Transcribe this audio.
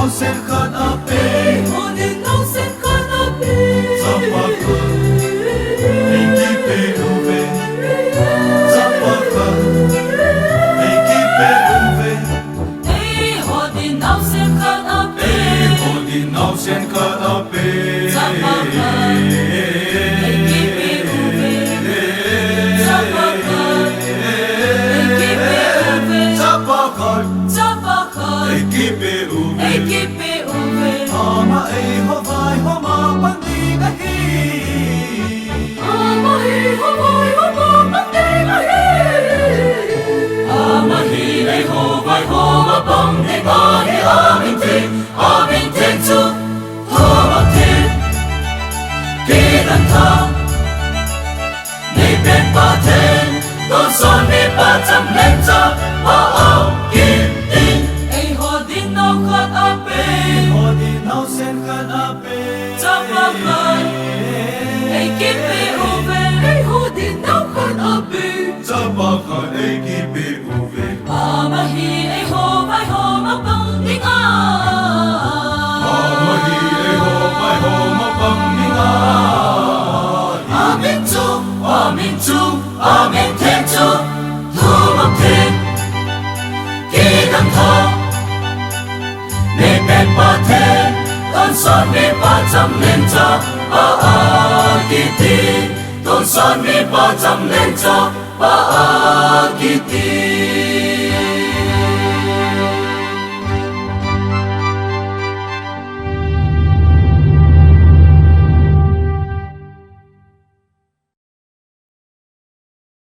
nau sen khat ape Hodin nau sen khat ape Zapaka Ekipe uve Zapaka Ekipe uve Hodin nau sen khat ape Hodin nau sen khat ape Zapaka Ekipe uve Zapaka Ekipe uve Zapaka Zapaka Ekipe uve Ekipe uve Ama ho vai ho ma pandi nahi Amahi ho vai ho ma pandi nahi Amahi ei ho vai ho ma pandi nahi Amin ten tu Thoma tin Kidan tha Nei ben pa ten Don son nei pa cham len cha Ao kim tin Ei ho din nau khat ape Hodin nau sen khat ape Zapaka Ekipe uve Ei ho din nau khat ape Zapaka Ekipe uve Amahi ei ho vai ho ma pang ding a Amahi ho vai ho ma pang ninga Amin tu Amin tu Amin ten tu Thu mam ten Kidan tha Nei ben pa ten Don son nei pa cham len cha ki ti Don son nei pa cham len cha ki ti